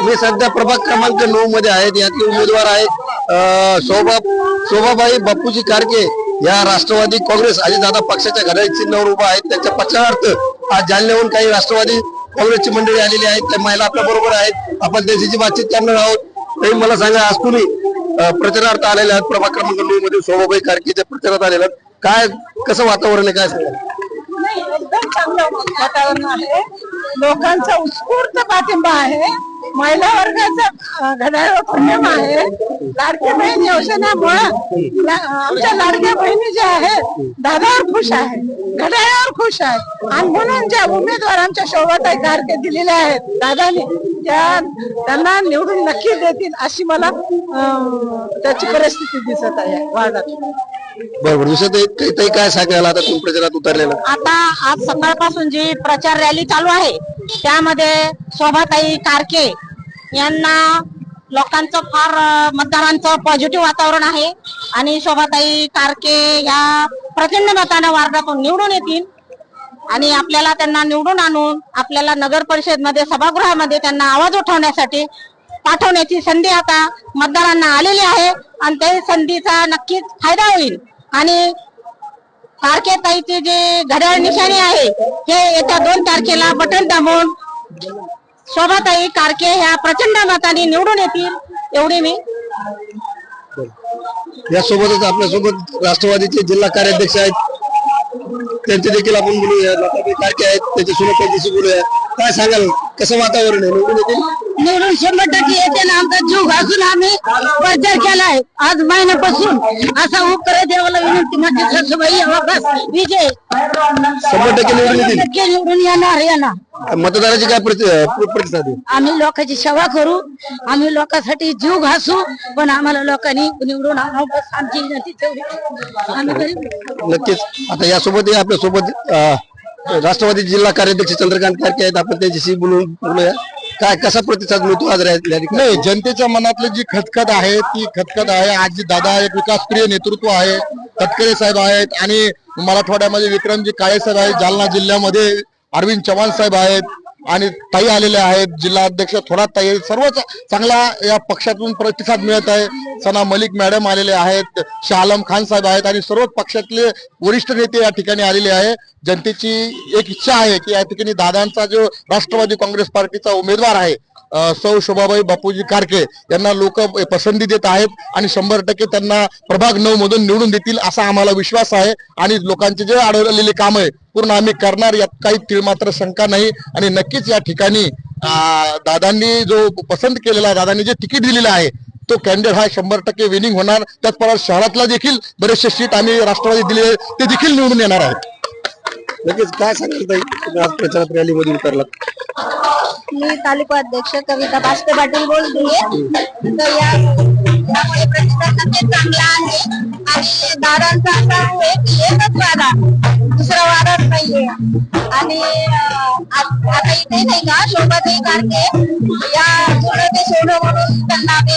मी सध्या प्रभाग क्रमांक 9 मध्ये आहेत. यातले उमेदवार आहेत शोभाबाई बापूजी कारके या राष्ट्रवादी काँग्रेस आणि दादा पक्षाच्या घड्याळ चिन्हावर उभा आहेत. त्यांच्या प्रचारार्थ आज जालन्याहून काही राष्ट्रवादी काँग्रेसची मंडळी आलेली आहेत. त्या महिला आपल्या बरोबर आहेत. आपण त्यांच्याशी बातचीत करणार आहोत. तरी मला सांगा, आज तुम्ही प्रचारार्थ आलेले आहात प्रभाग क्रमांक 9 मध्ये शोभाबाई कारकेच्या प्रचारात आलेला, काय कसं वातावरण आहे, काय सांगा? एकदम चांगलं वातावरण आहे. लोकांचा उत्स्फूर्त पाठिंबा आहे. महिला वर्गाचा घड्याळ प्रेम आहे. लाडकी बहीण योजनेमुळे आमच्या लाडक्या बहिणी ज्या आहेत दादावर खुश आहे, घड्याळावर खुश आहे. आणि म्हणून ज्या उमेदवार आमच्या शोभाताई कारके दिलेल्या आहेत दादाने, त्यांना निवडून नक्की देतील अशी मला त्याची परिस्थिती दिसत आहे वार्डात. बरोबर. दुसरं काय सांगायला आता तुम्ही प्रचारात उतरलेला? आता आज सकाळपासून जी प्रचार रॅली चालू आहे त्यामध्ये शोभाताई कारके यांना लोकांचं फार मतदारांचं पॉझिटिव्ह वातावरण आहे आणि शोभाताई कारके या प्रचंड मताने वार्डातून निवडून येतील आणि आपल्याला त्यांना निवडून आणून आपल्याला नगर परिषद मध्ये सभागृहामध्ये त्यांना आवाज उठवण्यासाठी पाठवण्याची संधी आता मतदारांना आलेली आहे आणि त्या संधीचा नक्कीच फायदा होईल. आणि कारके ताईची जी घड्याळ निशाणी आहे हे येत्या 2 तारखेला बटन दाबून शोभाताई कारके ह्या प्रचंड मताने निवडून येतील एवढी मी. यासोबतच आपल्यासोबत राष्ट्रवादीचे जिल्हा कार्याध्यक्ष आहेत, त्यांचे देखील आपण बोलूया. लताबाई कारके आहेत, त्यांच्या सुनेत्यांच्याशी बोलूया. काय सांगाल, कसं वातावरण आहे? निवडून येतील? निवडून 100% येते ना. आमचा जीव घासून आम्ही प्रचार केलाय आज महिन्यापासून. असा उपकार देवाला विनंती माझी सासूबाई वापस विजय 100% निवडून येतील. निवडून येणार. मतदाराची काय प्रतिसाद आहे? आम्ही लोकांची सेवा करू, आम्ही लोकांसाठी जीव घासू, पण आम्हाला लोकांनी निवडून आणावं बस आमची विनंती तेवढी. आम्ही गरीब. नक्कीच. आता यासोबत आपल्यासोबत राष्ट्रवादी जिल्हा कार्याध्यक्ष चंद्रकांत कारके आहेत. आपण त्यांच्याशी बोलूया. काय कसा प्रतिसाद मिळतो आज नाही, जनतेच्या मनातली जी खतखत आहे ती खतखत आहे. आज दादा एक विकासप्रिय नेतृत्व आहे. तटकरे साहेब आहेत आणि मराठवाड्यामध्ये विक्रमजी काळे साहेब आहेत. जालना जिल्ह्यामध्ये अरविंद चव्हाण साहेब आहेत आणि ताई आलेले आहेत. जिल्हा अध्यक्ष थोरात ताई, सर्वच चांगला या पक्षातून प्रतिसाद मिळत आहे. सना मलिक मॅडम आलेले आहेत, शाह आलम खान साहेब आहेत आणि सर्वच पक्षातले वरिष्ठ नेते या ठिकाणी आलेले आहे. जनतेची एक इच्छा आहे की या ठिकाणी दादांचा जो राष्ट्रवादी काँग्रेस पार्टीचा उमेदवार आहे सौ शोभाबाई बापूजी कारके यांना लोक पसंती देत आहेत आणि 100% त्यांना प्रभाग 9 मधून निवडून देतील असा आम्हाला विश्वास आहे. आणि लोकांचे जे अडवलेले काम आहे पूर्ण आम्ही करणार, यात काही तीळमात्र शंका नाही. आणि नक्कीच या ठिकाणी दादांनी जो पसंत केलेला, दादांनी जे तिकीट दिलेलं आहे तो कॅन्डिडेट हा 100% विनिंग होणार. त्याचप्रमाणे शहरातला देखील बरेचसे सीट आम्ही राष्ट्रवादी दिले ते देखील निवडून येणार आहेत. नक्कीच. काय सांगाल ताई, तुम्ही आज प्रचारात रॅलीमध्ये उतरलात? मी तालुका अध्यक्ष कविता बास्ते पाटील बोलतेय. तर यामुळे प्रतिसाद नक्कीच चांगला आहे आणि दादांचा असा आहे की एकच वादा, दुसरा वादाच नाहीये. आणि आता इथे नाही का शोभाताई कारके या ते सोनं म्हणून त्यांना आम्ही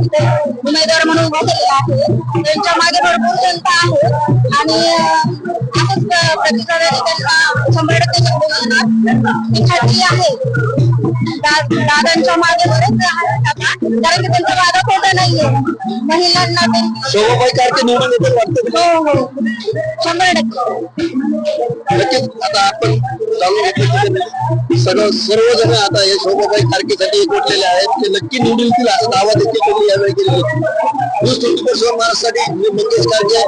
इथे उमेदवार म्हणून बसलेले आहे. त्यांच्या मागे भरपूर जनता आहे आणि असंच प्रतिसादाने त्यांना 100% निवडून येणार ही खात्री आहे. दादांच्या मागे बरेच कारण की त्यांचा वादा खोटा नाहीये. महिलांना शोभाबाई कारके निवडून येतील वाटतं? हो 100%. नक्कीच. आता आपण जाणून घेतलं सर्वजण आता हे शोभाबाई कारकेसाठी एकवटलेले आहेत. ते नक्की निवडून येतील असा दावा देखील त्यांनी यावेळी केलेला आहे. न्यूज 24 महाराष्ट्रासाठी मी मंगेश कारके.